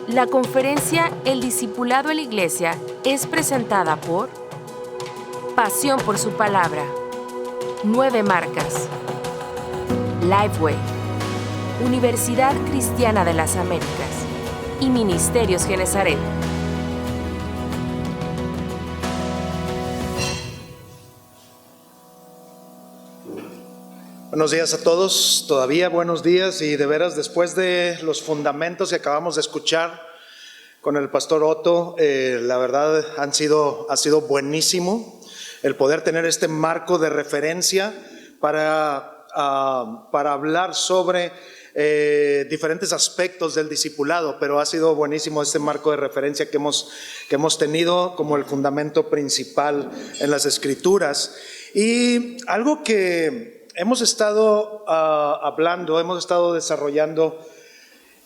La conferencia El Discipulado en la Iglesia es presentada por Pasión por su Palabra, 9 Marcas, Lifeway, Universidad Cristiana de las Américas y Ministerios Genezaret. Buenos días a todos, todavía buenos días, y de veras después de los fundamentos que acabamos de escuchar con el pastor Otto, la verdad ha sido buenísimo el poder tener este marco de referencia para hablar sobre diferentes aspectos del discipulado, pero ha sido buenísimo este marco de referencia que hemos tenido como el fundamento principal en las Escrituras. Y algo que hemos estado hablando, hemos estado desarrollando,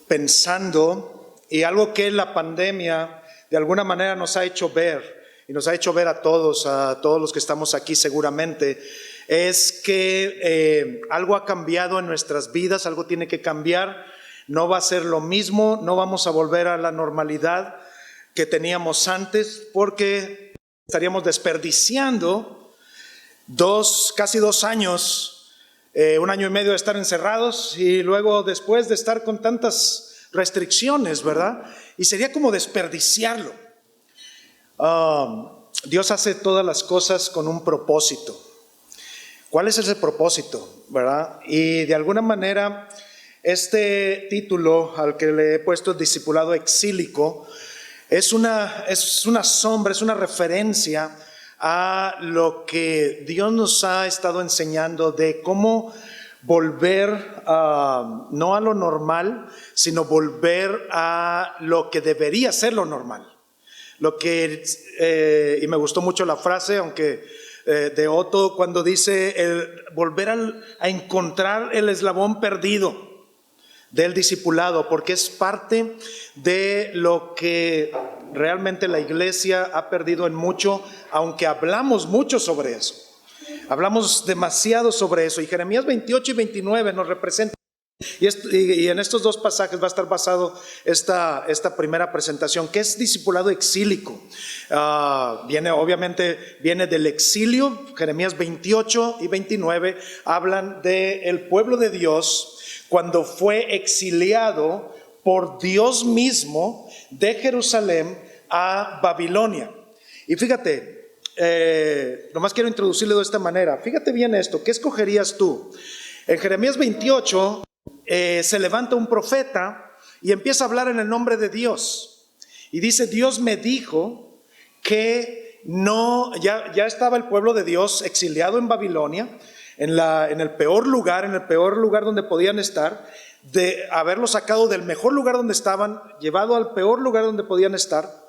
pensando, y algo que la pandemia de alguna manera nos ha hecho ver, y nos ha hecho ver a todos los que estamos aquí seguramente, es que algo ha cambiado en nuestras vidas, algo tiene que cambiar, no va a ser lo mismo, no vamos a volver a la normalidad que teníamos antes, porque estaríamos desperdiciando casi 2 años, 1 año y medio de estar encerrados, y luego después de estar con tantas restricciones, ¿verdad? Y sería como desperdiciarlo. Dios hace todas las cosas con un propósito. ¿Cuál es ese propósito, verdad? Y de alguna manera este título al que le he puesto Discipulado Exílico es una sombra, es una referencia a lo que Dios nos ha estado enseñando de cómo volver no a lo normal, sino volver a lo que debería ser lo normal. Y me gustó mucho la frase, aunque de Otto, cuando dice volver a encontrar el eslabón perdido del discipulado, porque es parte de lo que realmente la iglesia ha perdido en mucho, aunque hablamos mucho sobre eso. Hablamos demasiado sobre eso, y Jeremías 28 y 29 nos representan. Y en estos 2 pasajes va a estar basado esta primera presentación, que es discipulado exílico. Viene del exilio. Jeremías 28 y 29 hablan del pueblo de Dios cuando fue exiliado por Dios mismo de Jerusalén a Babilonia. Y fíjate, nomás quiero introducirlo de esta manera. Fíjate bien esto, ¿qué escogerías tú? En Jeremías 28 se levanta un profeta y empieza a hablar en el nombre de Dios. Y dice: Dios me dijo que ya estaba el pueblo de Dios exiliado en Babilonia, en el peor lugar donde podían estar, de haberlo sacado del mejor lugar donde estaban, llevado al peor lugar donde podían estar.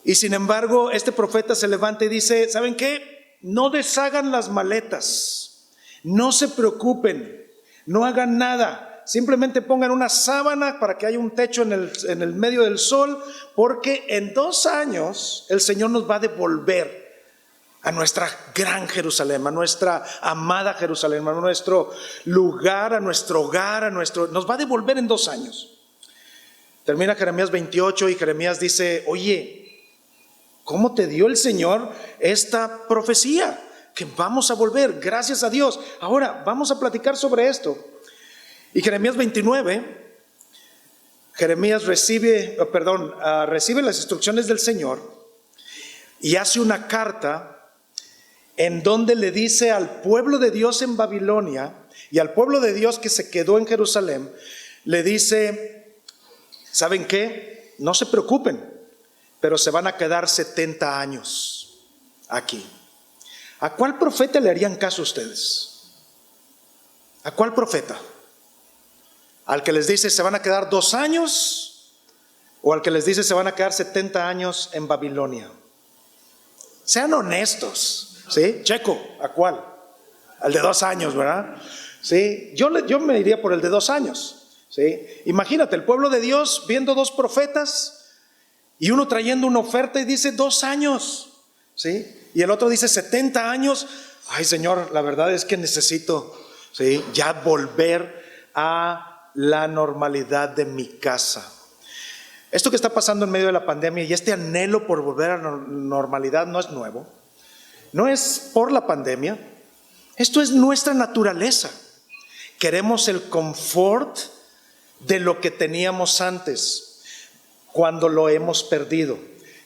Y sin embargo, este profeta se levanta y dice: ¿saben qué? No deshagan las maletas, no se preocupen, no hagan nada, simplemente pongan una sábana para que haya un techo en el medio del sol, porque en 2 años el Señor nos va a devolver a nuestra gran Jerusalén, a nuestra amada Jerusalén, a nuestro lugar, a nuestro hogar, nos va a devolver en 2 años. Termina Jeremías 28 y Jeremías dice: oye, ¿cómo te dio el Señor esta profecía? Que vamos a volver, gracias a Dios. Ahora vamos a platicar sobre esto. Y Jeremías 29, Jeremías recibe las instrucciones del Señor y hace una carta en donde le dice al pueblo de Dios en Babilonia y al pueblo de Dios que se quedó en Jerusalén, le dice: ¿saben qué? No se preocupen, pero se van a quedar 70 años aquí. ¿A cuál profeta le harían caso ustedes? ¿A cuál profeta? ¿Al que les dice se van a quedar 2 años? ¿O al que les dice se van a quedar 70 años en Babilonia? Sean honestos, ¿sí? Checo, ¿a cuál? Al de 2 años, ¿verdad? ¿Sí? Yo me iría por el de 2 años, ¿sí? Imagínate, el pueblo de Dios viendo 2 profetas y uno trayendo una oferta y dice 2 años, ¿sí? Y el otro dice 70 años. Ay, Señor, la verdad es que necesito, ¿sí?, ya volver a la normalidad de mi casa. Esto que está pasando en medio de la pandemia y este anhelo por volver a la normalidad no es nuevo, no es por la pandemia, esto es nuestra naturaleza. Queremos el confort de lo que teníamos antes, cuando lo hemos perdido.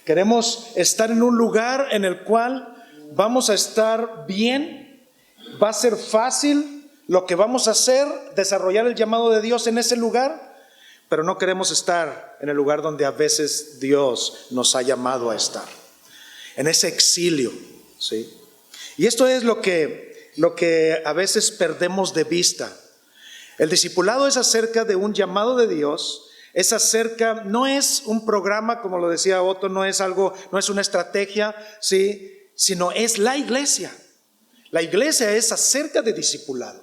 Queremos estar en un lugar en el cual vamos a estar bien, va a ser fácil lo que vamos a hacer, desarrollar el llamado de Dios en ese lugar, pero no queremos estar en el lugar donde a veces Dios nos ha llamado a estar, en ese exilio, ¿sí? Y esto es lo que a veces perdemos de vista. El discipulado es acerca de un llamado de Dios, es acerca, no es un programa, como lo decía Otto, no es algo, no es una estrategia, ¿sí? Sino es la iglesia. La iglesia es acerca de discipulado.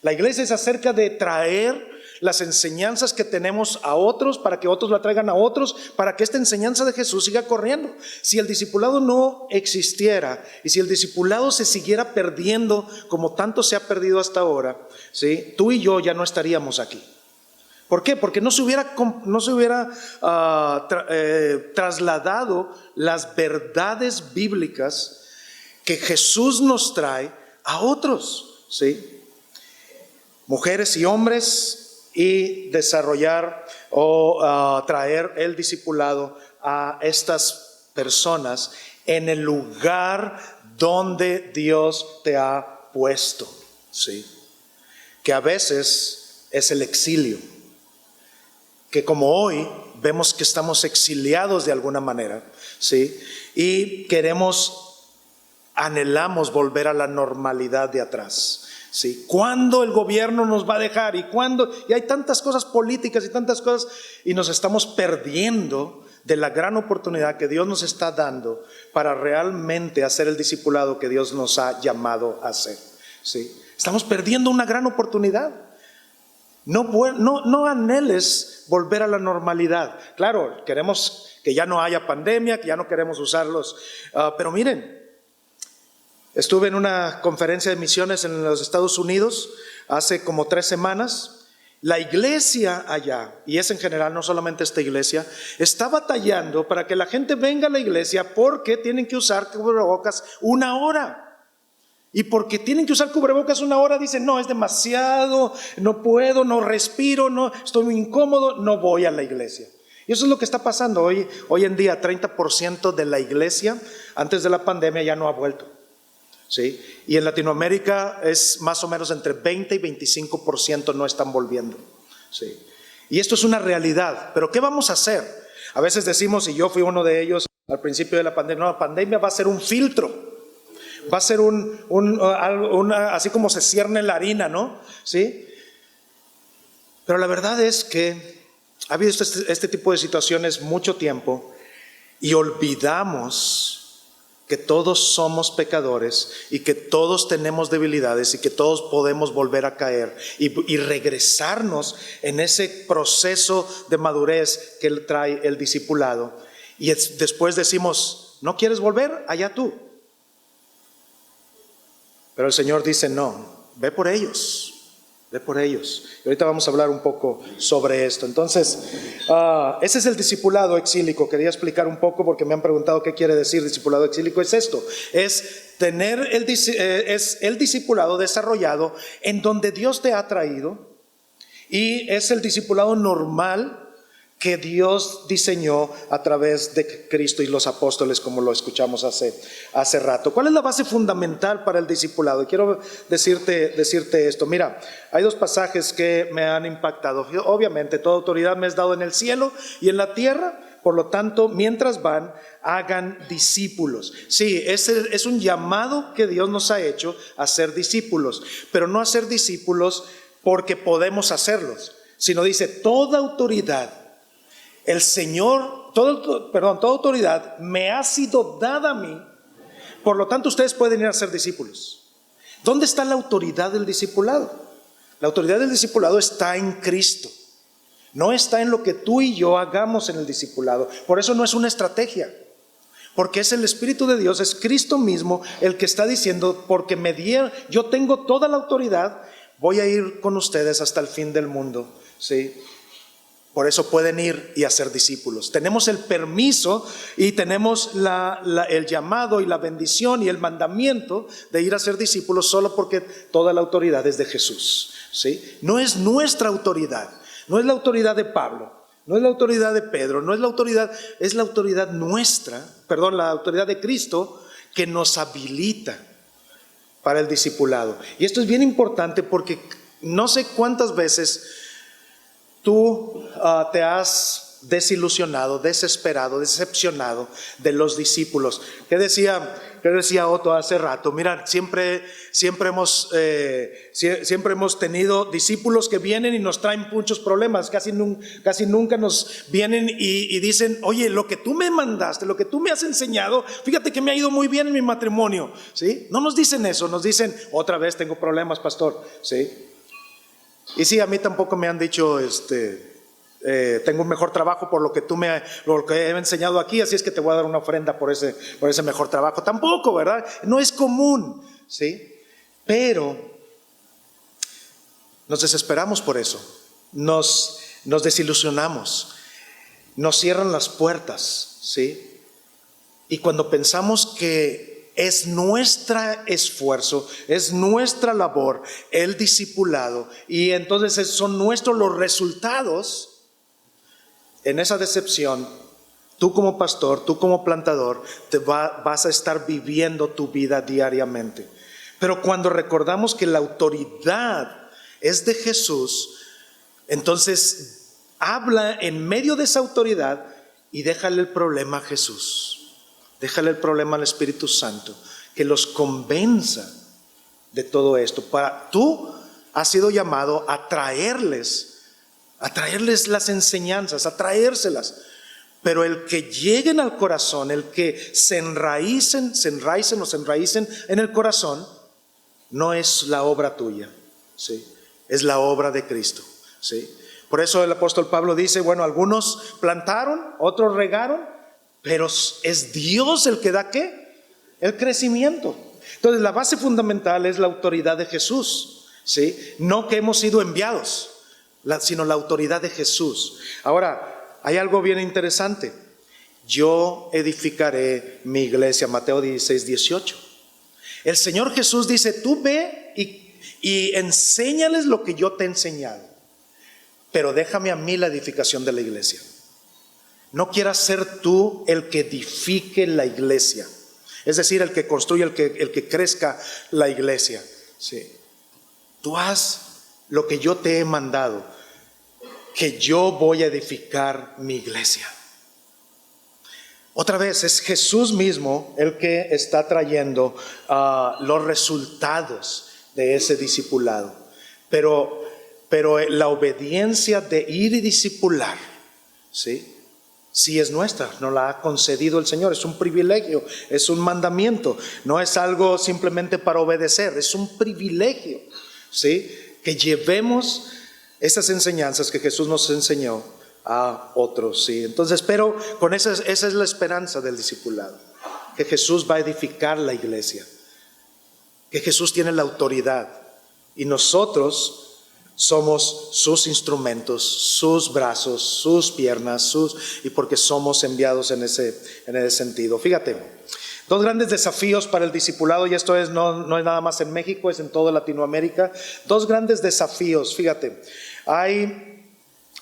La iglesia es acerca de traer las enseñanzas que tenemos a otros, para que otros la traigan a otros, para que esta enseñanza de Jesús siga corriendo. Si el discipulado no existiera y si el discipulado se siguiera perdiendo como tanto se ha perdido hasta ahora, ¿sí? Tú y yo ya no estaríamos aquí. ¿Por qué? Porque no se hubiera trasladado las verdades bíblicas que Jesús nos trae a otros, ¿sí? Mujeres y hombres, y desarrollar o traer el discipulado a estas personas en el lugar donde Dios te ha puesto, ¿sí? Que a veces es el exilio, que como hoy vemos que estamos exiliados de alguna manera, ¿sí? Y anhelamos volver a la normalidad de atrás. Sí, ¿cuándo el gobierno nos va a dejar? Y hay tantas cosas políticas y tantas cosas, y nos estamos perdiendo de la gran oportunidad que Dios nos está dando para realmente hacer el discipulado que Dios nos ha llamado a hacer. Sí, estamos perdiendo una gran oportunidad. No anheles volver a la normalidad. Claro, queremos que ya no haya pandemia, que ya no queremos usarlos, pero miren, estuve en una conferencia de misiones en los Estados Unidos hace como 3 semanas. La iglesia allá, y es en general, no solamente esta iglesia, está batallando para que la gente venga a la iglesia porque tienen que usar cubrebocas 1 hora. Y porque tienen que usar cubrebocas 1 hora, dicen, no, es demasiado, no puedo, no respiro, no, estoy muy incómodo, no voy a la iglesia. Y eso es lo que está pasando hoy en día. 30% de la iglesia antes de la pandemia ya no ha vuelto. ¿Sí? Y en Latinoamérica es más o menos entre 20 y 25% no están volviendo, ¿sí? Y esto es una realidad, pero ¿qué vamos a hacer? A veces decimos, y yo fui uno de ellos al principio de la pandemia, no, la pandemia va a ser un filtro, va a ser así como se cierne la harina, ¿no? ¿Sí? Pero la verdad es que ha habido este tipo de situaciones mucho tiempo y olvidamos que todos somos pecadores y que todos tenemos debilidades y que todos podemos volver a caer y regresarnos en ese proceso de madurez que trae el discipulado. Y después decimos, ¿no quieres volver? Allá tú. Pero el Señor dice, no, ve por ellos. Ve por ellos. Y ahorita vamos a hablar un poco sobre esto. Entonces, ese es el discipulado exílico. Quería explicar un poco porque me han preguntado qué quiere decir discipulado exílico. Es esto, es tener es el discipulado desarrollado en donde Dios te ha traído, y es el discipulado normal que Dios diseñó a través de Cristo y los apóstoles, como lo escuchamos hace rato. ¿Cuál es la base fundamental para el discipulado? Y quiero decirte esto. Mira, hay 2 pasajes que me han impactado. Obviamente, toda autoridad me es dado en el cielo y en la tierra. Por lo tanto, mientras van, hagan discípulos. Sí, ese es un llamado que Dios nos ha hecho a ser discípulos, pero no a ser discípulos porque podemos hacerlos, sino dice, toda autoridad el Señor, toda autoridad me ha sido dada a mí, por lo tanto ustedes pueden ir a ser discípulos. ¿Dónde está la autoridad del discipulado? La autoridad del discipulado está en Cristo, no está en lo que tú y yo hagamos en el discipulado. Por eso no es una estrategia, porque es el Espíritu de Dios, es Cristo mismo el que está diciendo, porque yo tengo toda la autoridad, voy a ir con ustedes hasta el fin del mundo, ¿sí? Por eso pueden ir y hacer discípulos. Tenemos el permiso y tenemos el llamado y la bendición y el mandamiento de ir a ser discípulos solo porque toda la autoridad es de Jesús, ¿sí? No es nuestra autoridad, no es la autoridad de Pablo, no es la autoridad de Pedro, no es la autoridad, es la autoridad nuestra, la autoridad de Cristo que nos habilita para el discipulado. Y esto es bien importante porque no sé cuántas veces tú te has desilusionado, desesperado, decepcionado de los discípulos. ¿Qué decía Otto hace rato? Mira, siempre hemos tenido discípulos que vienen y nos traen muchos problemas. Casi nunca nos vienen y dicen: oye, lo que tú me mandaste, lo que tú me has enseñado, fíjate que me ha ido muy bien en mi matrimonio, ¿sí? No nos dicen eso, nos dicen: otra vez tengo problemas, pastor, ¿sí? Y sí, a mí tampoco me han dicho, tengo un mejor trabajo por lo que he enseñado aquí, así es que te voy a dar una ofrenda por ese mejor trabajo. Tampoco, ¿verdad? No es común, ¿sí? Pero nos desesperamos por eso, nos desilusionamos, nos cierran las puertas, ¿sí? Y cuando pensamos que es nuestro esfuerzo, es nuestra labor el discipulado, y entonces son nuestros los resultados, en esa decepción, tú como pastor, tú como plantador, vas a estar viviendo tu vida diariamente. Pero cuando recordamos que la autoridad es de Jesús, entonces habla en medio de esa autoridad y déjale el problema a Jesús. Déjale el problema al Espíritu Santo, que los convenza de todo esto. Tú has sido llamado a traerles las enseñanzas, a traérselas. Pero el que lleguen al corazón, el que se enraícen en el corazón, no es la obra tuya, ¿sí? Es la obra de Cristo, ¿sí? Por eso el apóstol Pablo dice: bueno, algunos plantaron, otros regaron, pero es Dios el que da ¿qué? El crecimiento. Entonces la base fundamental es la autoridad de Jesús, ¿sí? No que hemos sido enviados, sino la autoridad de Jesús. Ahora, hay algo bien interesante: yo edificaré mi iglesia, Mateo 16:18. El Señor Jesús dice: tú ve y enséñales lo que yo te he enseñado, pero déjame a mí la edificación de la iglesia. No quieras ser tú el que edifique la iglesia, es decir, el que construya, el que crezca la iglesia, ¿sí? Tú haz lo que yo te he mandado, que yo voy a edificar mi iglesia. Otra vez, es Jesús mismo el que está trayendo los resultados de ese discipulado. Pero la obediencia de ir y discipular, ¿sí? Sí es nuestra, nos la ha concedido el Señor, es un privilegio, es un mandamiento, no es algo simplemente para obedecer, es un privilegio, ¿sí? Que llevemos esas enseñanzas que Jesús nos enseñó a otros, ¿sí? Entonces, pero con esa es la esperanza del discipulado, que Jesús va a edificar la iglesia, que Jesús tiene la autoridad y nosotros somos sus instrumentos, sus brazos, sus piernas, y porque somos enviados en ese sentido. Fíjate, dos grandes desafíos para el discipulado, y esto no es nada más en México, es en toda Latinoamérica. Dos grandes desafíos, fíjate. Hay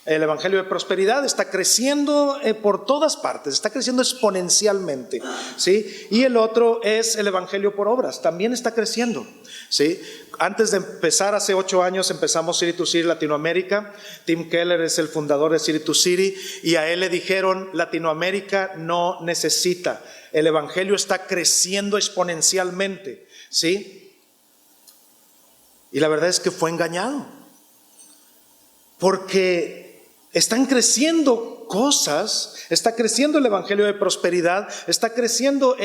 el evangelio de prosperidad, está creciendo por todas partes, está creciendo exponencialmente, ¿sí? Y el otro es el evangelio por obras, también está creciendo, ¿sí? Antes de empezar, hace 8 años empezamos City to City Latinoamérica. Tim Keller es el fundador de City to City, y a él le dijeron: Latinoamérica no necesita, el evangelio está creciendo exponencialmente, ¿sí? Y la verdad es que fue engañado, porque están creciendo cosas, está creciendo el evangelio de prosperidad, está creciendo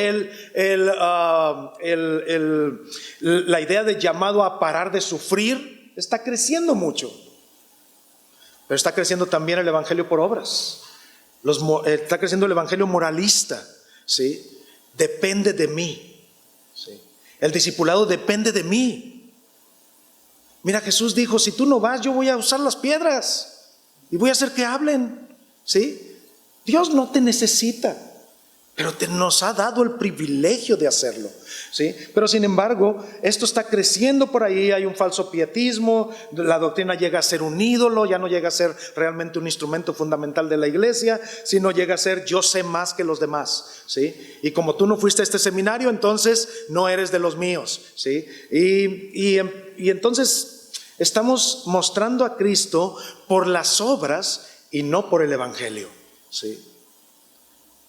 la idea de llamado a parar de sufrir, está creciendo mucho. Pero está creciendo también el evangelio por obras, está creciendo el evangelio moralista, ¿sí? Depende de mí, ¿sí? El discipulado depende de mí. Mira, Jesús dijo: si tú no vas, yo voy a usar las piedras. y voy a hacer que hablen, ¿sí? Dios no te necesita, pero nos ha dado el privilegio de hacerlo, ¿sí? Pero sin embargo, esto está creciendo por ahí, hay un falso pietismo, la doctrina llega a ser un ídolo, ya no llega a ser realmente un instrumento fundamental de la iglesia, sino llega a ser yo sé más que los demás, ¿sí? Y como tú no fuiste a este seminario, entonces no eres de los míos, ¿sí? Y entonces estamos mostrando a Cristo por las obras y no por el evangelio, ¿sí?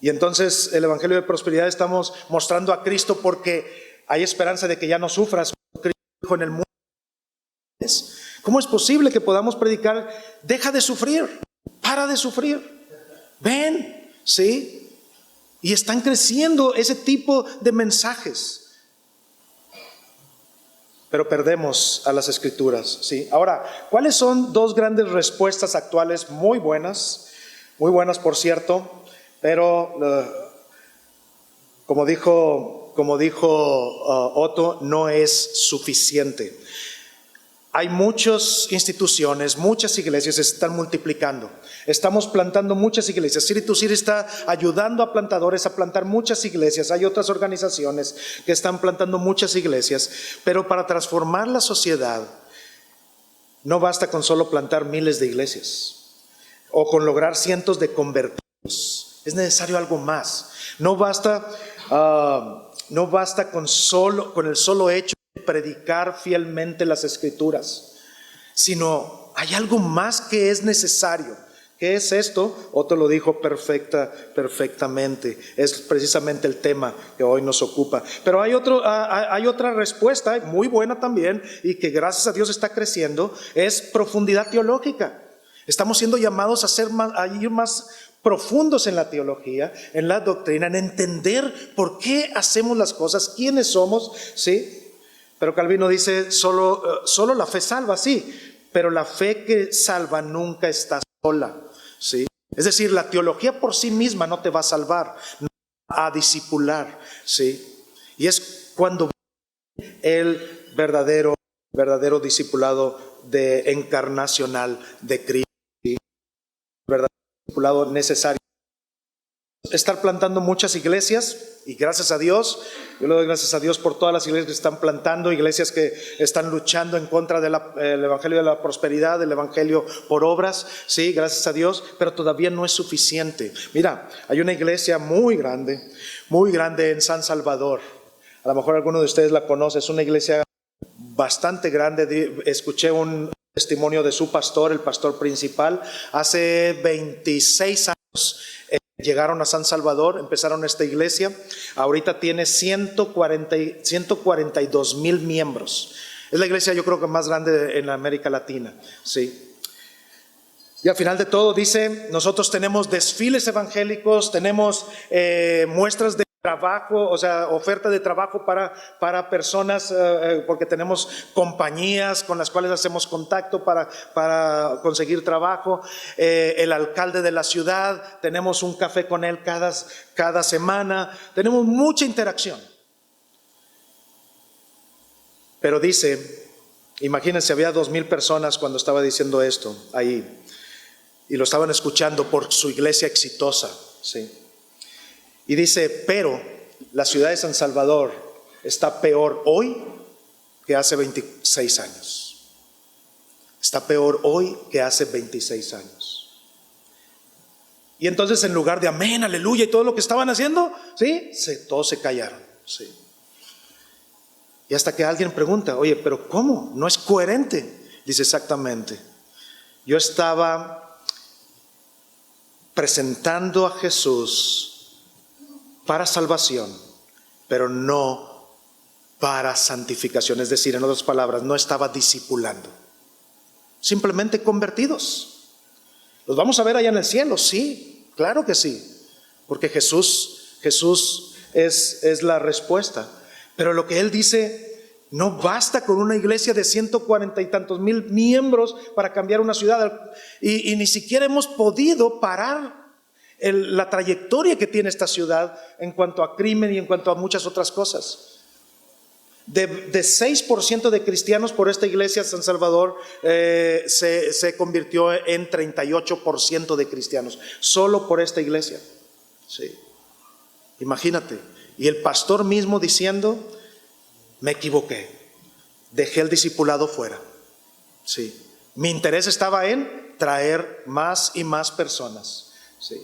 Y entonces el evangelio de prosperidad estamos mostrando a Cristo porque hay esperanza de que ya no sufras. Cristo dijo en el mundo. ¿Cómo es posible que podamos predicar? Deja de sufrir, para de sufrir, ven, ¿sí? Y están creciendo ese tipo de mensajes. Pero perdemos a las escrituras, ¿sí? Ahora, ¿cuáles son dos grandes respuestas actuales muy buenas por cierto? Pero como dijo Otto, no es suficiente. Hay muchas instituciones, muchas iglesias se están multiplicando. Estamos plantando muchas iglesias. City to City está ayudando a plantadores a plantar muchas iglesias. Hay otras organizaciones que están plantando muchas iglesias. Pero para transformar la sociedad, no basta con solo plantar miles de iglesias o con lograr cientos de convertidos. Es necesario algo más. No basta con el solo hecho de predicar fielmente las escrituras, sino hay algo más que es necesario. ¿Qué es esto? Otto lo dijo perfectamente. Es precisamente el tema que hoy nos ocupa. Pero hay otra respuesta muy buena también y que gracias a Dios está creciendo, es profundidad teológica. Estamos siendo llamados a ir más profundos en la teología, en la doctrina, en entender por qué hacemos las cosas, quiénes somos, ¿sí? Pero Calvino dice, solo la fe salva, sí, pero la fe que salva nunca está sola, ¿sí? Es decir, la teología por sí misma no te va a salvar, no va a discipular, ¿sí? Y es cuando el verdadero discipulado encarnacional de Cristo, ¿sí? Verdadero discipulado necesario. Estar plantando muchas iglesias y gracias a Dios, yo le doy gracias a Dios por todas las iglesias que están plantando, iglesias que están luchando en contra del evangelio de la prosperidad, del evangelio por obras, sí, gracias a Dios, pero todavía no es suficiente. Mira, hay una iglesia muy grande en San Salvador, a lo mejor alguno de ustedes la conoce, es una iglesia bastante grande. Escuché un testimonio de su pastor, el pastor principal, hace 26 años. Llegaron a San Salvador, empezaron esta iglesia, ahorita tiene 142,000 miembros. Es la iglesia yo creo que más grande en América Latina, ¿sí? Y al final de todo dice, nosotros tenemos desfiles evangélicos, tenemos muestras de trabajo, o sea, oferta de trabajo para personas, porque tenemos compañías con las cuales hacemos contacto para conseguir trabajo. El alcalde de la ciudad, tenemos un café con él cada semana, tenemos mucha interacción. Pero dice, imagínense, había 2,000 personas cuando estaba diciendo esto ahí, y lo estaban escuchando por su iglesia exitosa, ¿sí? Y dice, pero la ciudad de San Salvador está peor hoy que hace 26 años. Está peor hoy que hace 26 años. Y entonces en lugar de amén, aleluya y todo lo que estaban haciendo, ¿sí? Todos se callaron, ¿sí? Y hasta que alguien pregunta, oye, pero ¿cómo? No es coherente. Dice, exactamente. Yo estaba presentando a Jesús para salvación, pero no para santificación. Es decir, en otras palabras, no estaba discipulando, simplemente convertidos. ¿Los vamos a ver allá en el cielo? Sí, claro que sí, porque Jesús es la respuesta. Pero lo que él dice, no basta con una iglesia de 140 y tantos mil miembros para cambiar una ciudad, y ni siquiera hemos podido parar la trayectoria que tiene esta ciudad en cuanto a crimen y en cuanto a muchas otras cosas. De 6% de cristianos por esta iglesia San Salvador se convirtió en 38% de cristianos, solo por esta iglesia. Sí. Imagínate. Y el pastor mismo diciendo: me equivoqué, dejé el discipulado fuera. Sí. Mi interés estaba en traer más y más personas, sí,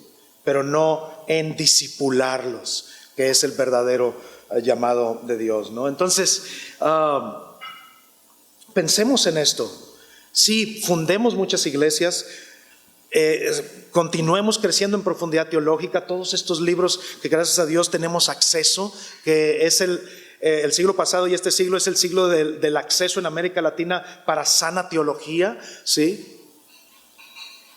pero no en discipularlos, que es el verdadero llamado de Dios, ¿no? Entonces, pensemos en esto. Sí, fundemos muchas iglesias, continuemos creciendo en profundidad teológica, todos estos libros que gracias a Dios tenemos acceso, que es el siglo pasado y este siglo es el siglo del acceso en América Latina para sana teología, ¿sí?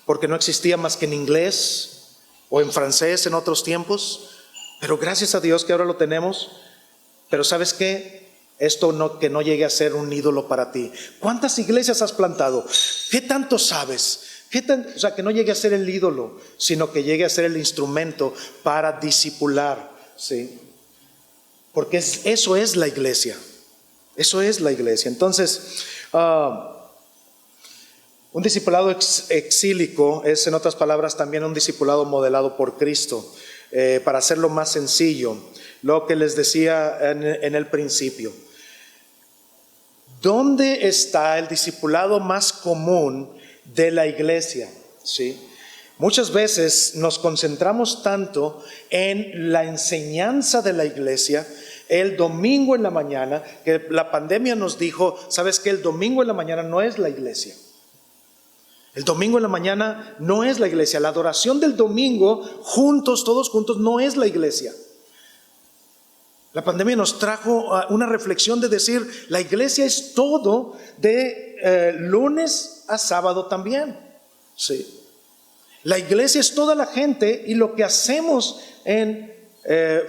Porque no existía más que en inglés o en francés en otros tiempos. Pero gracias a Dios que ahora lo tenemos. Pero ¿sabes qué? Esto que no llegue a ser un ídolo para ti. ¿Cuántas iglesias has plantado? ¿Qué tanto sabes? O sea, que no llegue a ser el ídolo, sino que llegue a ser el instrumento para discipular, ¿sí? Porque eso es la iglesia. Eso es la iglesia. Entonces, un discipulado exílico es, en otras palabras, también un discipulado modelado por Cristo. Para hacerlo más sencillo, lo que les decía en el principio. ¿Dónde está el discipulado más común de la iglesia? ¿Sí? Muchas veces nos concentramos tanto en la enseñanza de la iglesia el domingo en la mañana, que la pandemia nos dijo: ¿sabes qué? El domingo en la mañana no es la iglesia. El domingo en la mañana no es la iglesia. La adoración del domingo, todos juntos, no es la iglesia. La pandemia nos trajo una reflexión de decir: la iglesia es todo, de lunes a sábado también. Sí. La iglesia es toda la gente y lo que hacemos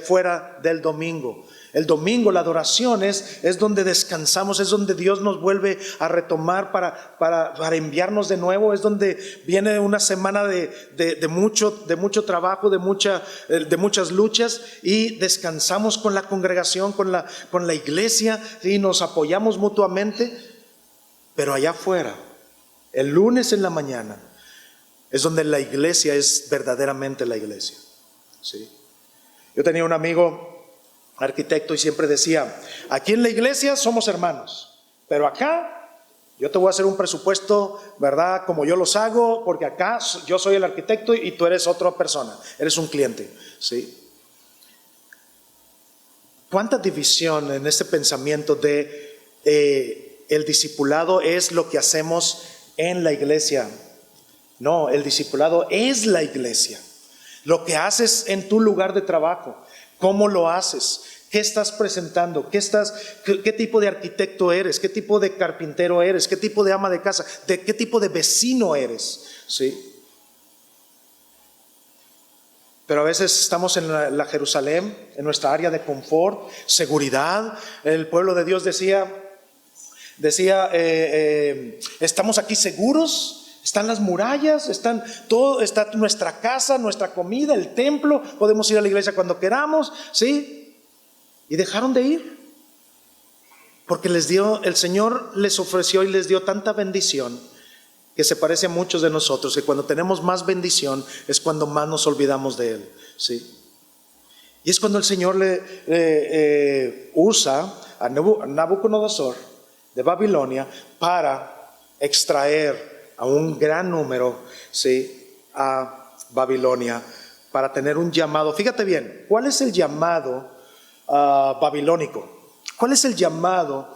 fuera del domingo. El domingo, la adoración es donde descansamos, es donde Dios nos vuelve a retomar para enviarnos de nuevo, es donde viene una semana de mucho trabajo, de muchas luchas, y descansamos con la congregación, con la iglesia, y nos apoyamos mutuamente. Pero allá afuera, el lunes en la mañana, es donde la iglesia es verdaderamente la iglesia. ¿Sí? Yo tenía un amigo arquitecto y siempre decía: aquí en la iglesia somos hermanos, pero acá yo te voy a hacer un presupuesto, ¿verdad? Como yo los hago, porque acá yo soy el arquitecto y tú eres otra persona, eres un cliente, ¿sí? ¿Cuánta división en este pensamiento de el discipulado es lo que hacemos en la iglesia? No, el discipulado es la iglesia. Lo que haces en tu lugar de trabajo, ¿cómo lo haces? ¿Qué estás presentando? ¿Qué tipo de arquitecto eres? ¿Qué tipo de carpintero eres? ¿Qué tipo de ama de casa? ¿Qué tipo de vecino eres? ¿Sí? Pero a veces estamos en la Jerusalén, en nuestra área de confort, seguridad. El pueblo de Dios decía, estamos aquí seguros. Están las murallas, está nuestra casa, nuestra comida, el templo, podemos ir a la iglesia cuando queramos, ¿sí? Y dejaron de ir, porque el Señor les ofreció y les dio tanta bendición, que se parece a muchos de nosotros, que cuando tenemos más bendición es cuando más nos olvidamos de Él, ¿sí? Y es cuando el Señor usa a Nabucodonosor de Babilonia para extraer a un gran número, ¿sí?, a Babilonia, para tener un llamado. Fíjate bien, ¿cuál es el llamado babilónico? ¿Cuál es el llamado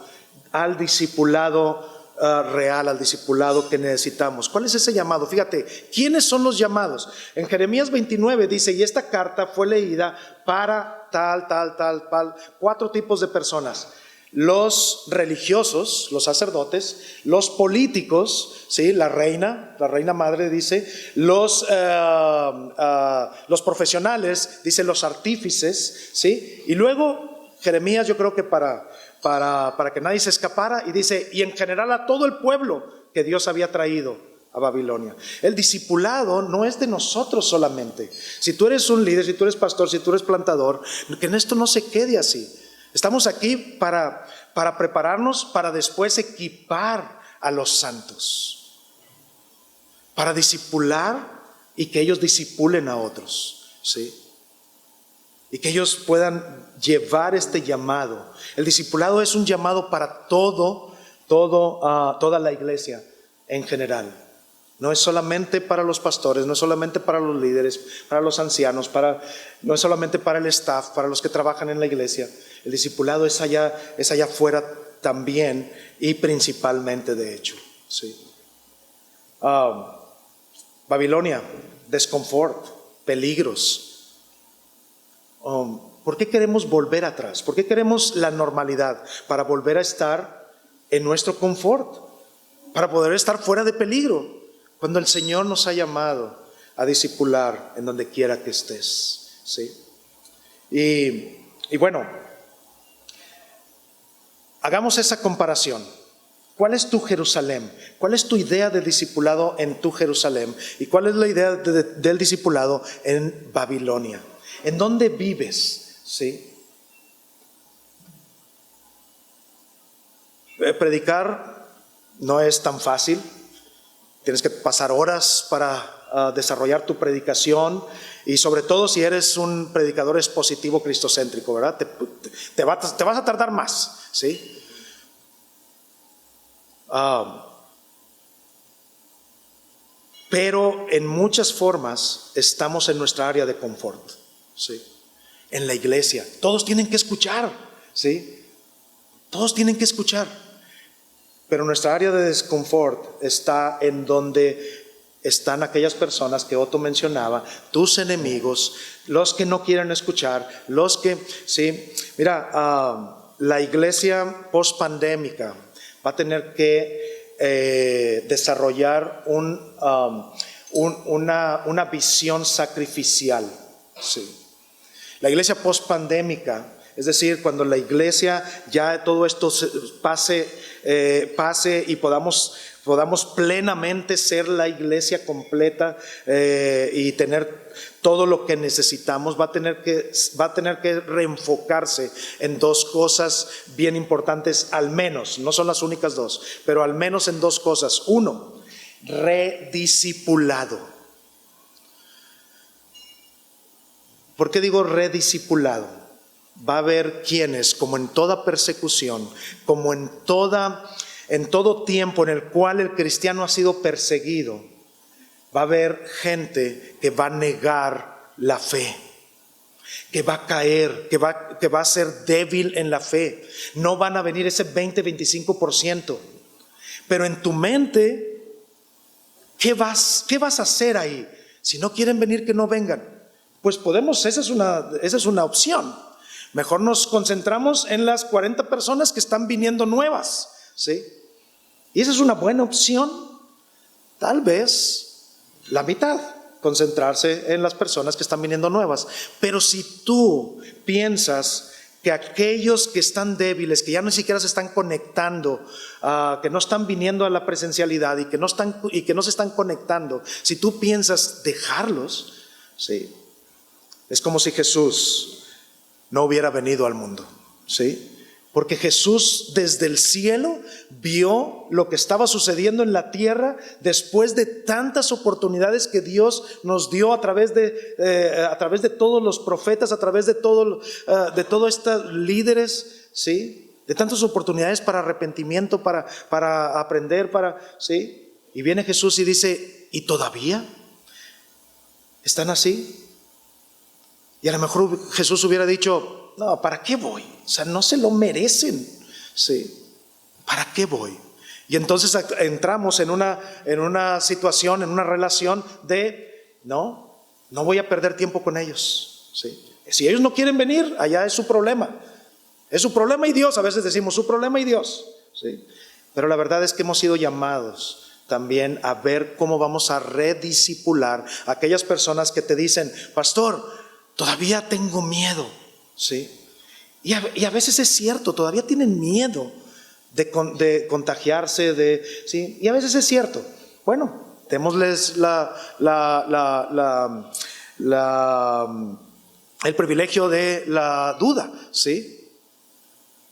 al discipulado real, al discipulado que necesitamos? ¿Cuál es ese llamado? Fíjate, ¿quiénes son los llamados? En Jeremías 29 dice: y esta carta fue leída para tal, 4 tipos de personas: los religiosos, los sacerdotes, los políticos, ¿sí?, la reina madre dice, los profesionales, dice, los artífices, ¿sí? Y luego Jeremías, yo creo que para que nadie se escapara, y dice: y en general a todo el pueblo que Dios había traído a Babilonia. El discipulado no es de nosotros solamente. Si tú eres un líder, si tú eres pastor, si tú eres plantador, que en esto no se quede así. Estamos aquí para para prepararnos para después equipar a los santos, para discipular y que ellos discipulen a otros, ¿sí? Y que ellos puedan llevar este llamado. El discipulado es un llamado para toda la iglesia en general. No es solamente para los pastores, no es solamente para los líderes, para los ancianos, no es solamente para el staff, para los que trabajan en la iglesia. El discipulado es allá afuera también y principalmente, de hecho, ¿sí? Babilonia, desconfort, peligros. ¿Por qué queremos volver atrás? ¿Por qué queremos la normalidad? Para volver a estar en nuestro confort, para poder estar fuera de peligro, cuando el Señor nos ha llamado a discipular en donde quiera que estés, ¿sí? Y bueno, hagamos esa comparación. ¿Cuál es tu Jerusalén? ¿Cuál es tu idea de discipulado en tu Jerusalén? ¿Y cuál es la idea del discipulado en Babilonia? ¿En dónde vives? ¿Sí? Predicar no es tan fácil. Tienes que pasar horas para desarrollar tu predicación, y sobre todo si eres un predicador expositivo cristocéntrico, ¿verdad? Te vas a tardar más, ¿sí? Pero en muchas formas estamos en nuestra área de confort, ¿sí? En la iglesia todos tienen que escuchar, ¿sí? Todos tienen que escuchar, pero nuestra área de desconfort está en donde están aquellas personas que Otto mencionaba, tus enemigos, los que no quieren escuchar, los que, ¿sí? Mira, la iglesia post-pandémica va a tener que desarrollar una visión sacrificial, ¿sí? La iglesia post-pandémica, es decir, cuando la iglesia ya todo esto pase y podamos plenamente ser la iglesia completa y tener todo lo que necesitamos, va a tener que reenfocarse en dos cosas bien importantes, al menos, no son las únicas dos, pero al menos en dos cosas. Uno, rediscipulado. ¿Por qué digo rediscipulado? Va a haber quienes, como en toda persecución, como en todo tiempo en el cual el cristiano ha sido perseguido, va a haber gente que va a negar la fe, que va a caer, que va a ser débil en la fe. No van a venir ese 20-25%. Pero en tu mente, ¿qué vas a hacer ahí? Si no quieren venir, que no vengan. Pues esa es una opción. Mejor nos concentramos en las 40 personas que están viniendo nuevas, ¿sí? Y esa es una buena opción. Tal vez la mitad, concentrarse en las personas que están viniendo nuevas. Pero si tú piensas que aquellos que están débiles, que ya ni siquiera se están conectando, que no están viniendo a la presencialidad y que no se están conectando, si tú piensas dejarlos, ¿sí? Es como si Jesús no hubiera venido al mundo, ¿sí? Porque Jesús desde el cielo vio lo que estaba sucediendo en la tierra después de tantas oportunidades que Dios nos dio a través de todos los profetas, a través de todos estos líderes, ¿sí? De tantas oportunidades para arrepentimiento, para aprender, ¿sí? Y viene Jesús y dice, ¿y todavía están así? Y a lo mejor Jesús hubiera dicho, no, ¿para qué voy? O sea, no se lo merecen, ¿sí? ¿Para qué voy? Y entonces entramos en una situación, en una relación de, no voy a perder tiempo con ellos, ¿sí? Si ellos no quieren venir, allá es su problema. Es su problema y Dios, a veces decimos su problema y Dios, ¿sí? Pero la verdad es que hemos sido llamados también a ver cómo vamos a rediscipular a aquellas personas que te dicen, pastor, todavía tengo miedo, ¿sí? Y a veces es cierto, todavía tienen miedo de contagiarse, ¿sí? Y a veces es cierto. Bueno, démosles el privilegio de la duda, ¿sí?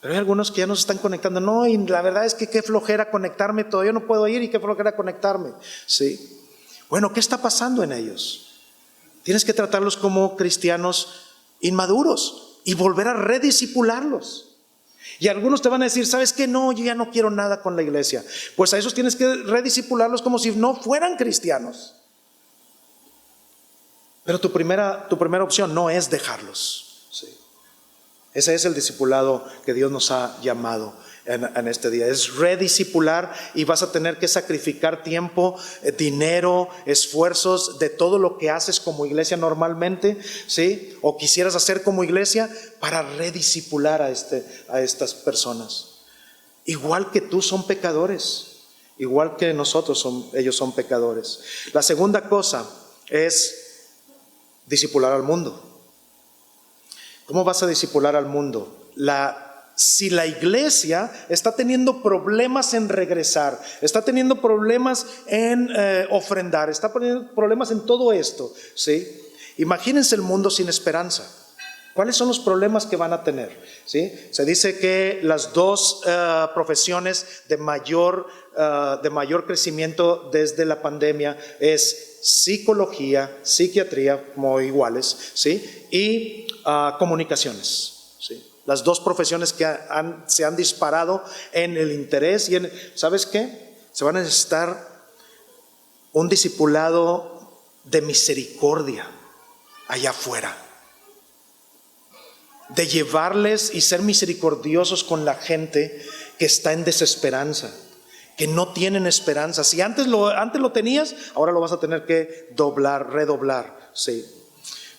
Pero hay algunos que ya no se están conectando. No, y la verdad es que qué flojera conectarme, todavía no puedo ir y qué flojera conectarme. ¿Sí? Bueno, ¿qué está pasando en ellos? Tienes que tratarlos como cristianos inmaduros y volver a rediscipularlos. Y algunos te van a decir, ¿sabes qué? No, yo ya no quiero nada con la iglesia. Pues a esos tienes que rediscipularlos como si no fueran cristianos. Pero tu primera opción no es dejarlos. ¿Sí? Ese es el discipulado que Dios nos ha llamado en este día. Es rediscipular, y vas a tener que sacrificar tiempo, dinero, esfuerzos de todo lo que haces como iglesia normalmente, ¿sí? O quisieras hacer como iglesia para rediscipular a estas personas. Igual que tú, son pecadores. Igual que nosotros, ellos son pecadores. La segunda cosa es discipular al mundo. ¿Cómo vas a discipular al mundo? Si la iglesia está teniendo problemas en regresar, está teniendo problemas en ofrendar, está teniendo problemas en todo esto, ¿sí? Imagínense el mundo sin esperanza. ¿Cuáles son los problemas que van a tener? ¿Sí? Se dice que las dos profesiones de mayor crecimiento desde la pandemia es psicología, psiquiatría, como iguales, ¿sí? Y comunicaciones, ¿sí? Las dos profesiones que se han disparado en el interés y ¿sabes qué? Se van a necesitar un discipulado de misericordia allá afuera, de llevarles y ser misericordiosos con la gente que está en desesperanza, que no tienen esperanza. Si antes lo tenías, ahora lo vas a tener que redoblar, ¿sí?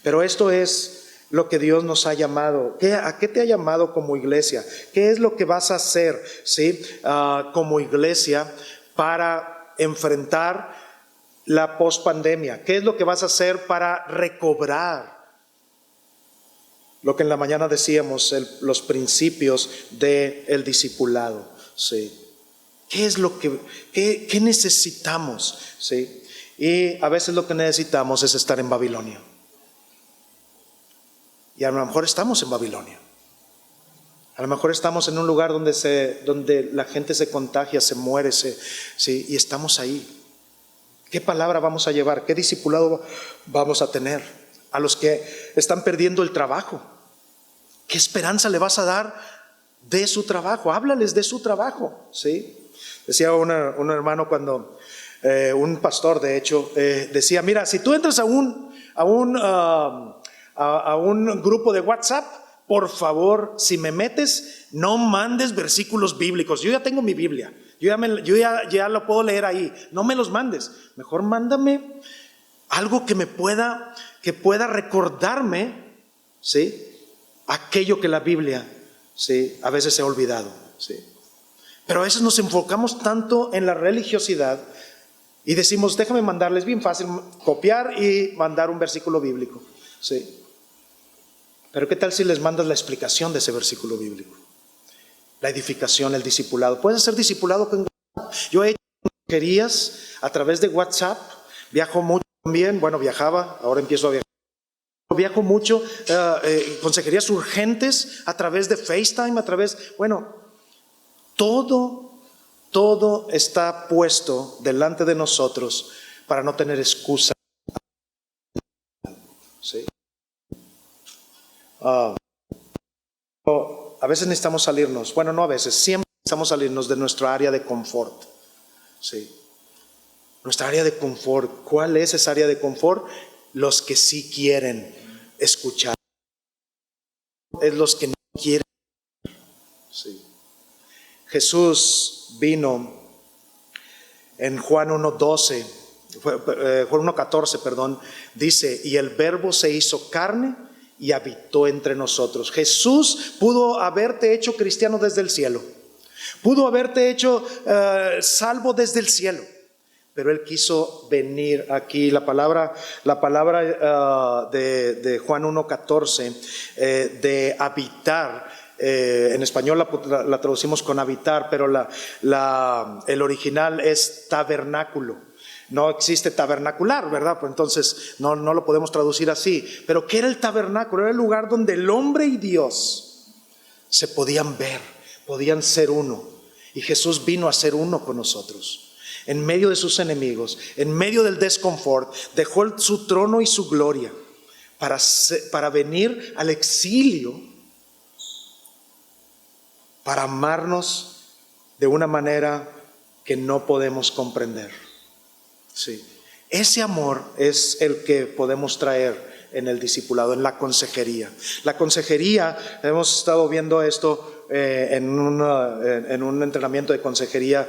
Pero esto es lo que Dios nos ha llamado. ¿A qué te ha llamado como iglesia? ¿Qué es lo que vas a hacer, ¿sí? Como iglesia para enfrentar la pospandemia? ¿Qué es lo que vas a hacer para recobrar lo que en la mañana decíamos, los principios del discipulado? ¿Sí? ¿Qué es lo qué necesitamos? ¿Sí? Y a veces lo que necesitamos es estar en Babilonia. Y a lo mejor estamos en Babilonia. A lo mejor estamos en un lugar donde la gente se contagia, se muere, ¿sí? Y estamos ahí. ¿Qué palabra vamos a llevar? ¿Qué discipulado vamos a tener a los que están perdiendo el trabajo? ¿Qué esperanza le vas a dar de su trabajo? Háblales de su trabajo, ¿sí? Decía un hermano cuando, un pastor de hecho, decía, mira, si tú entras a un grupo de WhatsApp, por favor, si me metes, no mandes versículos bíblicos. Yo ya tengo mi Biblia, yo ya lo puedo leer ahí. No me los mandes, mejor mándame algo que pueda recordarme, ¿sí? Aquello que la Biblia, ¿sí? A veces se ha olvidado, ¿sí? Pero a veces nos enfocamos tanto en la religiosidad y decimos, déjame mandarles, bien fácil, copiar y mandar un versículo bíblico, ¿sí? Pero ¿qué tal si les mandas la explicación de ese versículo bíblico? La edificación, el discipulado. Puedes ser discipulado con WhatsApp. Yo he hecho consejerías a través de WhatsApp. Viajo mucho también. Bueno, viajaba, ahora empiezo a viajar. Viajo mucho, consejerías urgentes a través de FaceTime, todo está puesto delante de nosotros para no tener excusa. ¿Sí? A veces necesitamos salirnos, bueno, no a veces, siempre necesitamos salirnos de nuestra área de confort. ¿Sí? Nuestra área de confort. ¿Cuál es esa área de confort? Los que sí quieren escuchar, es los que no quieren. ¿Sí? Jesús vino en Juan 1:12, Juan 1:14, perdón, dice, y el verbo se hizo carne y habitó entre nosotros. Jesús pudo haberte hecho cristiano desde el cielo, pudo haberte hecho salvo desde el cielo, pero Él quiso venir aquí. La palabra de Juan 1:14, de habitar, en español la traducimos con habitar, pero el original es tabernáculo. No existe tabernacular, ¿verdad? Pues entonces no lo podemos traducir así. Pero ¿qué era el tabernáculo? Era el lugar donde el hombre y Dios se podían ver, podían ser uno. Y Jesús vino a ser uno con nosotros. En medio de sus enemigos, en medio del desconfort, dejó su trono y su gloria para venir al exilio, para amarnos de una manera que no podemos comprender. Sí. Ese amor es el que podemos traer en el discipulado, en la consejería. La consejería, hemos estado viendo esto en un entrenamiento de consejería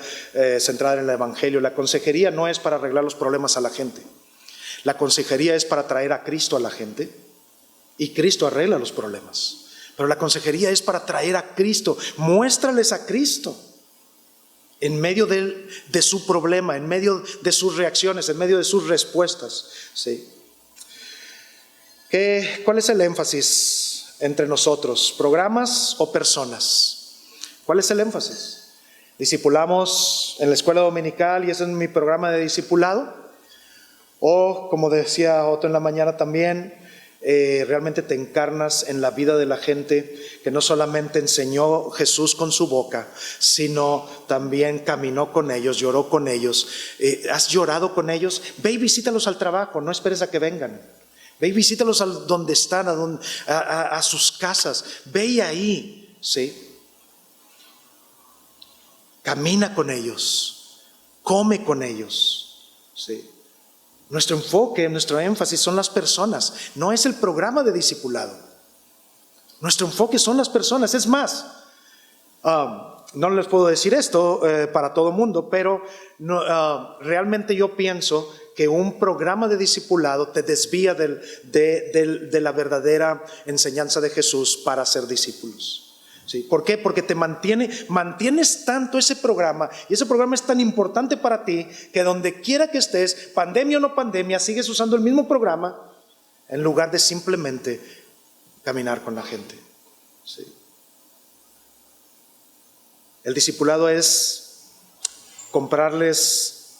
centrada en el Evangelio. La consejería no es para arreglar los problemas a la gente. La consejería es para traer a Cristo a la gente, y Cristo arregla los problemas. Pero la consejería es para traer a Cristo. Muéstrales a Cristo en medio de su problema, en medio de sus reacciones, en medio de sus respuestas. ¿Sí? ¿Cuál es el énfasis entre nosotros? ¿Programas o personas? ¿Cuál es el énfasis? ¿Discipulamos en la escuela dominical y ese es mi programa de discipulado? O, como decía Otto en la mañana también, realmente te encarnas en la vida de la gente que no solamente enseñó Jesús con su boca, sino también caminó con ellos, lloró con ellos. ¿Has llorado con ellos? Ve y visítalos al trabajo, no esperes a que vengan. Ve y visítalos donde están, a sus casas. Ve ahí, ¿sí? Camina con ellos, come con ellos, ¿sí? Nuestro enfoque, nuestro énfasis son las personas, no es el programa de discipulado. Nuestro enfoque son las personas. Es más, no les puedo decir esto para todo el mundo, pero realmente yo pienso que un programa de discipulado te desvía de la verdadera enseñanza de Jesús para ser discípulos. ¿Sí? ¿Por qué? Porque te mantienes tanto ese programa, y ese programa es tan importante para ti, que donde quiera que estés, pandemia o no pandemia, sigues usando el mismo programa en lugar de simplemente caminar con la gente. ¿Sí? El discipulado es comprarles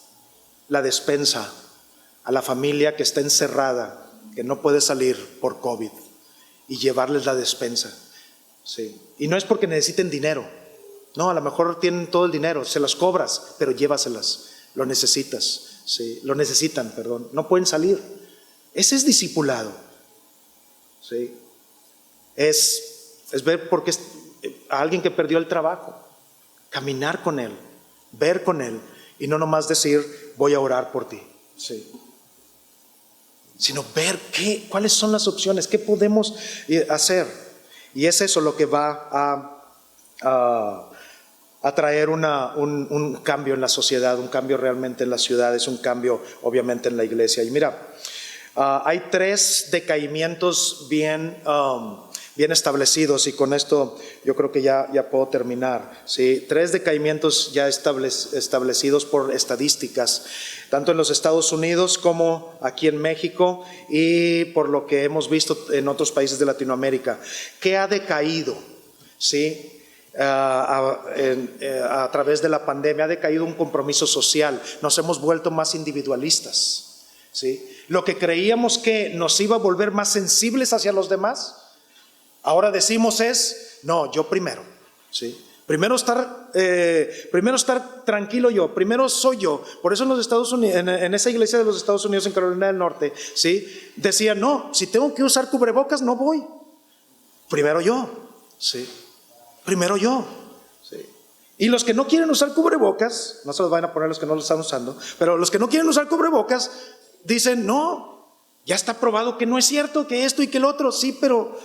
la despensa a la familia que está encerrada, que no puede salir por COVID, y llevarles la despensa. Sí. Y no es porque necesiten dinero, no, a lo mejor tienen todo el dinero, se las cobras, pero llévaselas, lo necesitas, ¿sí? Lo necesitan, perdón, no pueden salir. Ese es discipulado, ¿sí? Es ver porque a alguien que perdió el trabajo, caminar con él, ver con él, y no nomás decir voy a orar por ti, ¿sí? Sino ver cuáles son las opciones, qué podemos hacer. Y es eso lo que va a traer un cambio en la sociedad, un cambio realmente en las ciudades, un cambio obviamente en la iglesia. Y mira, hay 3 decaimientos bien establecidos, y con esto yo creo que ya puedo terminar. ¿Sí? 3 decaimientos ya establecidos por estadísticas, tanto en los Estados Unidos como aquí en México, y por lo que hemos visto en otros países de Latinoamérica. ¿Qué ha decaído? ¿Sí? A través de la pandemia ha decaído un compromiso social. Nos hemos vuelto más individualistas, ¿sí? Lo que creíamos que nos iba a volver más sensibles hacia los demás, ahora decimos no, yo primero, ¿sí? Primero estar tranquilo yo, primero soy yo. Por eso en los Estados Unidos, en esa iglesia de los Estados Unidos en Carolina del Norte, ¿sí? Decía, no, si tengo que usar cubrebocas no voy. Primero yo, ¿sí? Primero yo, ¿sí? Y los que no quieren usar cubrebocas, no se los van a poner los que no lo están usando, pero los que no quieren usar cubrebocas dicen, no, ya está probado que no es cierto, que esto y que el otro. Sí, pero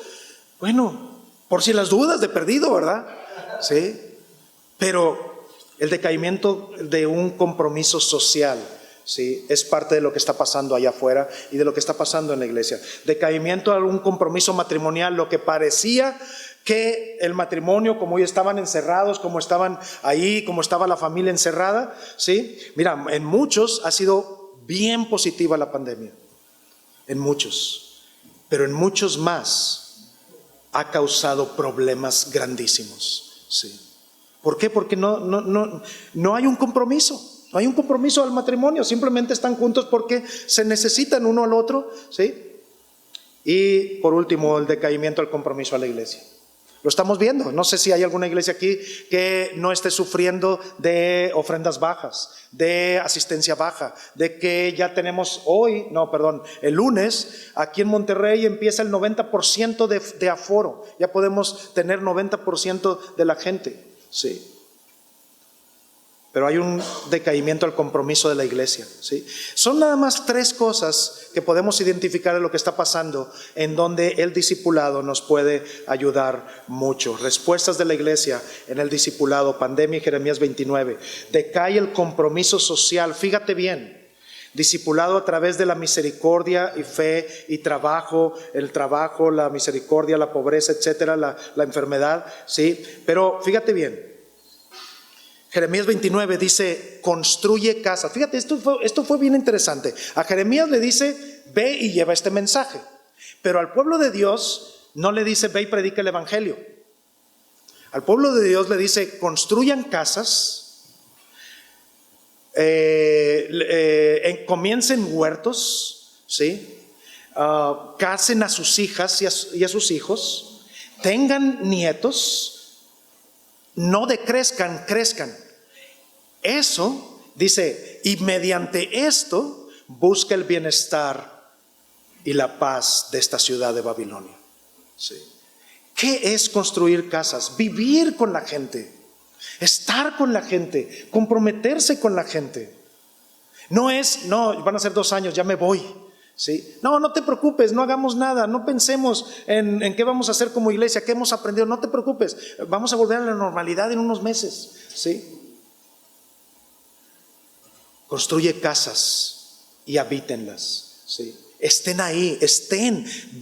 bueno, por si las dudas, de perdido, ¿verdad? Sí, pero el decaimiento de un compromiso social, ¿sí? Es parte de lo que está pasando allá afuera y de lo que está pasando en la iglesia. Decaimiento de un compromiso matrimonial, lo que parecía que el matrimonio, como hoy estaban encerrados, como estaban ahí, como estaba la familia encerrada, ¿sí? Mira, en muchos ha sido bien positiva la pandemia, en muchos, pero en muchos más ha causado problemas grandísimos. Sí. ¿Por qué? Porque no hay un compromiso. No hay un compromiso al matrimonio. Simplemente están juntos porque se necesitan uno al otro, ¿sí? Y por último, el decaimiento al compromiso a la iglesia. Lo estamos viendo. No sé si hay alguna iglesia aquí que no esté sufriendo de ofrendas bajas, de asistencia baja, de que ya tenemos el lunes, aquí en Monterrey empieza el 90% de aforo. Ya podemos tener 90% de la gente, sí. Pero hay un decaimiento al compromiso de la iglesia, ¿sí? Son nada más 3 cosas que podemos identificar de lo que está pasando, en donde el discipulado nos puede ayudar mucho. Respuestas de la iglesia en el discipulado, pandemia y Jeremías 29. Decae el compromiso social, fíjate bien. Discipulado a través de la misericordia y fe y trabajo, el trabajo, la misericordia, la pobreza, etcétera, la enfermedad, ¿sí? Pero fíjate bien. Jeremías 29 dice, construye casa. Fíjate, esto fue bien interesante. A Jeremías le dice, ve y lleva este mensaje. Pero al pueblo de Dios no le dice, ve y predica el evangelio. Al pueblo de Dios le dice, construyan casas, comiencen huertos, ¿sí? Casen a sus hijas y a sus hijos, tengan nietos, no decrezcan, crezcan. Eso dice, y mediante esto busca el bienestar y la paz de esta ciudad de Babilonia. Sí. ¿Qué es construir casas? Vivir con la gente, estar con la gente, comprometerse con la gente. No van a ser 2 años, ya me voy. ¿Sí? No te preocupes, no hagamos nada, no pensemos en qué vamos a hacer como iglesia, qué hemos aprendido, no te preocupes, vamos a volver a la normalidad en unos meses, ¿sí? Construye casas y habítenlas, ¿sí? Estén ahí,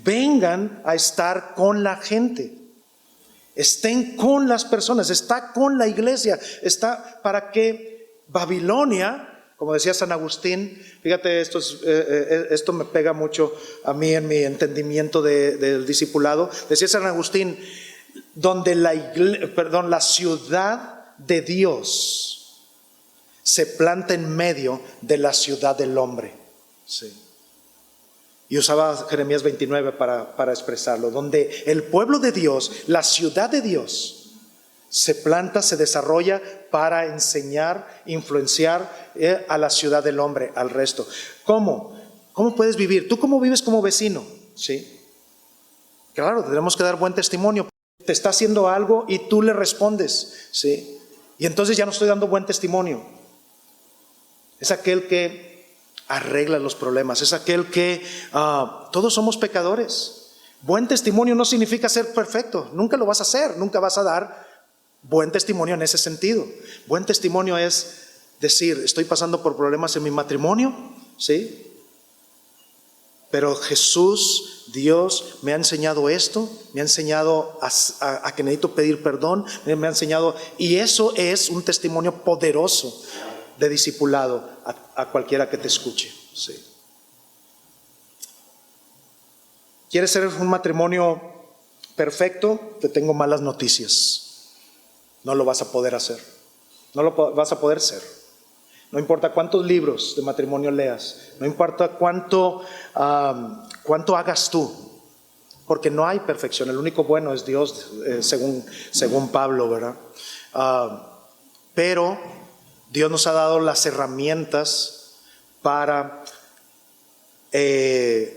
vengan a estar con la gente, estén con las personas, está con la iglesia, está para que Babilonia, como decía San Agustín, fíjate, esto me pega mucho a mí en mi entendimiento del discipulado. Decía San Agustín, donde la ciudad de Dios se planta en medio de la ciudad del hombre. Sí. Y usaba Jeremías 29 para expresarlo, donde el pueblo de Dios, la ciudad de Dios, se planta, se desarrolla para enseñar, influenciar a la ciudad del hombre, al resto. ¿Cómo? ¿Cómo puedes vivir? ¿Tú cómo vives como vecino? ¿Sí? Claro, tenemos que dar buen testimonio. Te está haciendo algo y tú le respondes, ¿sí? Y entonces ya no estoy dando buen testimonio. Es aquel que arregla los problemas, es aquel que todos somos pecadores. Buen testimonio no significa ser perfecto, nunca lo vas a hacer, nunca vas a dar buen testimonio en ese sentido. Buen testimonio es decir, estoy pasando por problemas en mi matrimonio, ¿sí? Pero Jesús, Dios, me ha enseñado esto, me ha enseñado a que necesito pedir perdón, me ha enseñado, y eso es un testimonio poderoso de discipulado a cualquiera que te escuche, ¿sí? ¿Quieres ser un matrimonio perfecto? Te tengo malas noticias. No lo vas a poder hacer, no lo vas a poder ser. No importa cuántos libros de matrimonio leas, no importa cuánto hagas tú, porque no hay perfección. El único bueno es Dios, según Pablo, ¿verdad? Pero Dios nos ha dado las herramientas para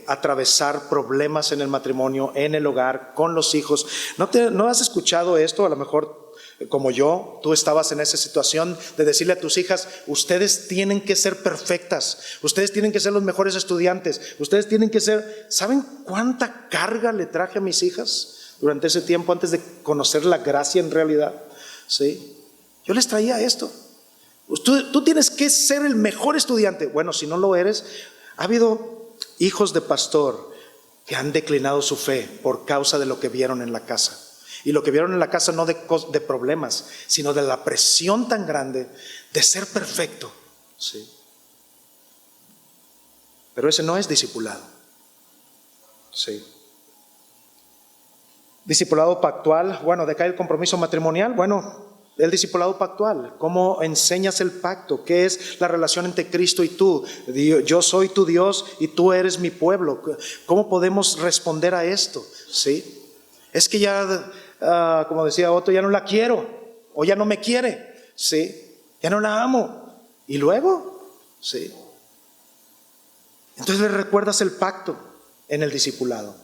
atravesar problemas en el matrimonio, en el hogar, con los hijos. ¿No has escuchado esto? A lo mejor como yo, tú estabas en esa situación de decirle a tus hijas, ustedes tienen que ser perfectas, ustedes tienen que ser los mejores estudiantes, ustedes tienen que ser... ¿Saben cuánta carga le traje a mis hijas durante ese tiempo antes de conocer la gracia en realidad? ¿Sí? Yo les traía esto. Tú tienes que ser el mejor estudiante. Bueno, si no lo eres, ha habido hijos de pastor que han declinado su fe por causa de lo que vieron en la casa. Y lo que vieron en la casa no de problemas, sino de la presión tan grande de ser perfecto, ¿sí? Pero ese no es discipulado, ¿sí? Discipulado pactual, bueno, decae el compromiso matrimonial, bueno, el discipulado pactual, ¿cómo enseñas el pacto? ¿Qué es la relación entre Cristo y tú? Yo soy tu Dios y tú eres mi pueblo. ¿Cómo podemos responder a esto? ¿Sí? Es que ya como decía Otto, ya no la quiero, o ya no me quiere, ¿sí? Ya no la amo. ¿Y luego? ¿Sí? Entonces le recuerdas el pacto en el discipulado.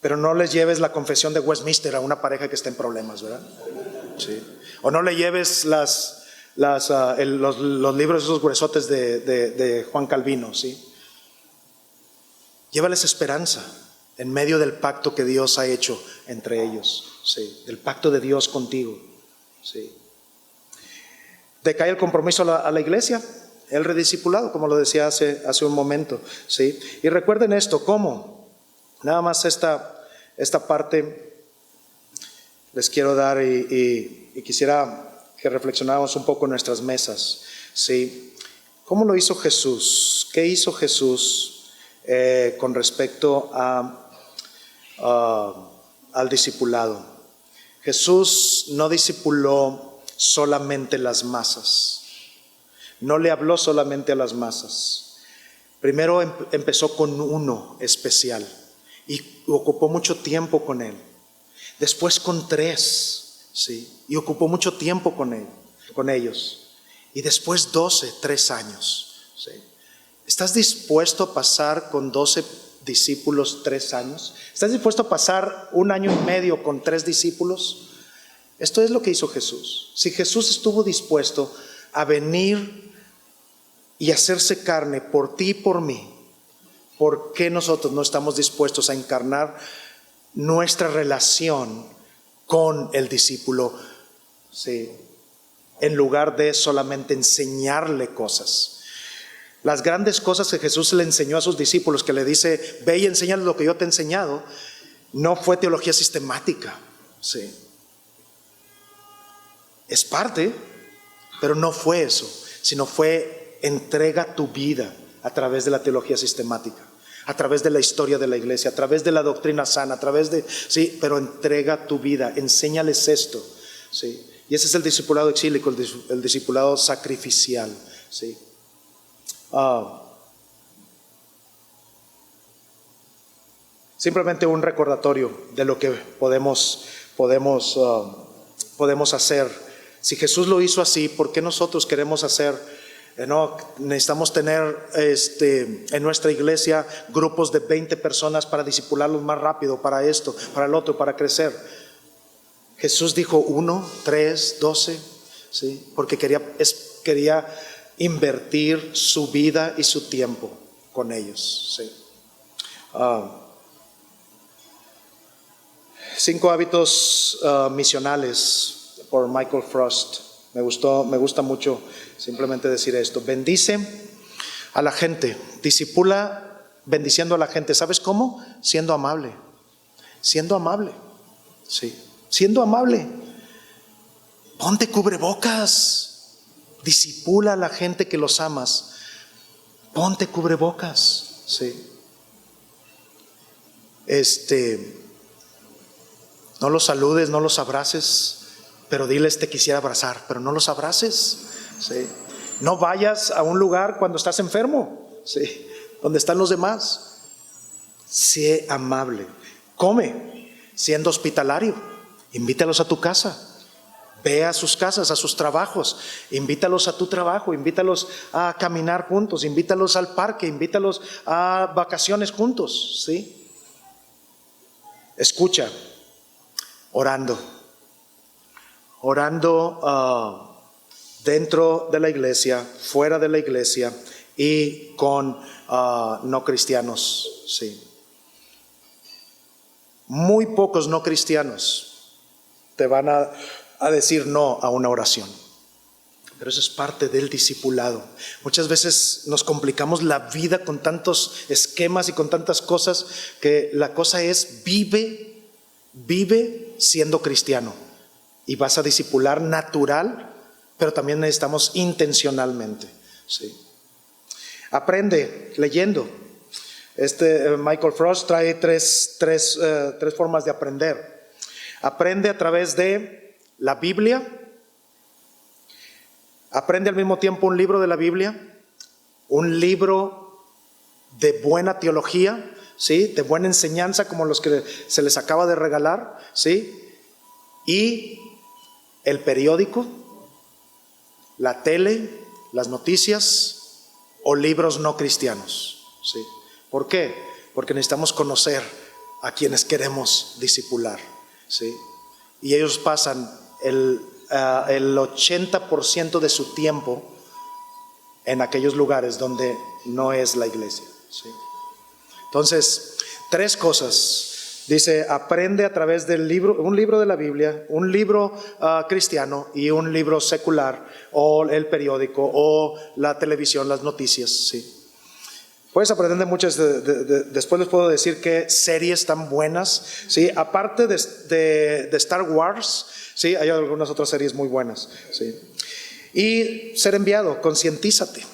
Pero no les lleves la confesión de Westminster a una pareja que está en problemas, ¿verdad? Sí. O no le lleves los libros esos gruesotes de Juan Calvino, ¿sí? Llévales esperanza en medio del pacto que Dios ha hecho entre ellos, ¿sí? El pacto de Dios contigo, ¿sí? Decae el compromiso a la iglesia, el rediscipulado, como lo decía hace un momento, ¿sí? Y recuerden esto, ¿cómo? Nada más esta parte les quiero dar y quisiera que reflexionáramos un poco en nuestras mesas, ¿sí? ¿Cómo lo hizo Jesús? ¿Qué hizo Jesús con respecto al discipulado? Jesús no discipuló solamente las masas, no le habló solamente a las masas. Primero empezó con uno especial y ocupó mucho tiempo con él. Después con 3, ¿sí? Y ocupó mucho tiempo con ellos. Y después 12, 3 años, ¿sí? ¿Estás dispuesto a pasar con 12 discípulos 3 años? ¿Estás dispuesto a pasar 1 año y medio con 3 discípulos? Esto es lo que hizo Jesús. Si Jesús estuvo dispuesto a venir y hacerse carne por ti y por mí, ¿por qué nosotros no estamos dispuestos a encarnar nuestra relación con el discípulo, ¿sí? En lugar de solamente enseñarle cosas? Las grandes cosas que Jesús le enseñó a sus discípulos, que le dice, ve y enséñales lo que yo te he enseñado, no fue teología sistemática, ¿sí? Es parte, pero no fue eso, sino fue entrega tu vida a través de la teología sistemática, a través de la historia de la iglesia, a través de la doctrina sana, a través de, sí, pero entrega tu vida, enséñales esto, ¿sí? Y ese es el discipulado exílico, el discipulado sacrificial, ¿sí? Simplemente un recordatorio de lo que podemos hacer. Si Jesús lo hizo así, ¿por qué nosotros queremos hacer? No, necesitamos tener en nuestra iglesia grupos de 20 personas para discipularlos más rápido, para esto, para el otro, para crecer. Jesús dijo 1, 3, 12, ¿sí? Porque quería invertir su vida y su tiempo con ellos, ¿sí? 5 hábitos misionales por Michael Frost. Me gusta mucho simplemente decir esto. Bendice a la gente, discipula bendiciendo a la gente. ¿Sabes cómo? Siendo amable, sí, siendo amable. Ponte cubrebocas, discipula a la gente que los amas. Ponte cubrebocas, sí. No los saludes, no los abraces, pero diles te quisiera abrazar, pero no los abraces, ¿sí? No vayas a un lugar cuando estás enfermo, ¿sí? Donde están los demás. Sé amable. Come siendo hospitalario. Invítalos a tu casa. Ve a sus casas, a sus trabajos. Invítalos a tu trabajo. Invítalos a caminar juntos. Invítalos al parque. Invítalos a vacaciones juntos, ¿sí? Escucha. Orando dentro de la iglesia, fuera de la iglesia y con no cristianos, sí. Muy pocos no cristianos te van a decir no a una oración, pero eso es parte del discipulado. Muchas veces nos complicamos la vida con tantos esquemas y con tantas cosas, que la cosa es vive siendo cristiano, y vas a discipular natural, pero también necesitamos intencionalmente, ¿sí? Aprende leyendo. Michael Frost trae tres formas de aprender. Aprende a través de la Biblia. Aprende al mismo tiempo un libro de la Biblia, un libro de buena teología, ¿sí? De buena enseñanza como los que se les acaba de regalar, ¿sí? Y el periódico, la tele, las noticias o libros no cristianos, ¿sí? ¿Por qué? Porque necesitamos conocer a quienes queremos discipular, ¿sí? Y ellos pasan el 80% de su tiempo en aquellos lugares donde no es la iglesia, ¿sí? Entonces, 3 cosas. Dice, aprende a través del libro, un libro de la Biblia, un libro cristiano y un libro secular, o el periódico, o la televisión, las noticias, ¿sí? Puedes aprender de muchas, después les puedo decir qué series tan buenas, ¿sí? Aparte de Star Wars, ¿sí? Hay algunas otras series muy buenas, ¿sí? Y ser enviado, concientízate,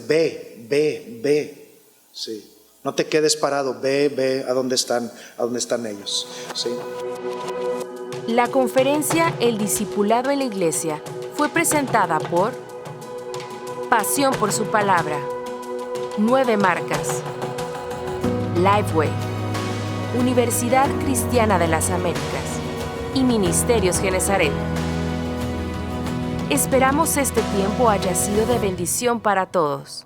ve, ¿sí? No te quedes parado, ve a dónde están ellos, ¿sí? La conferencia El Discipulado en la Iglesia fue presentada por Pasión por su Palabra, 9 Marcas, Lifeway, Universidad Cristiana de las Américas y Ministerios Genezaret. Esperamos este tiempo haya sido de bendición para todos.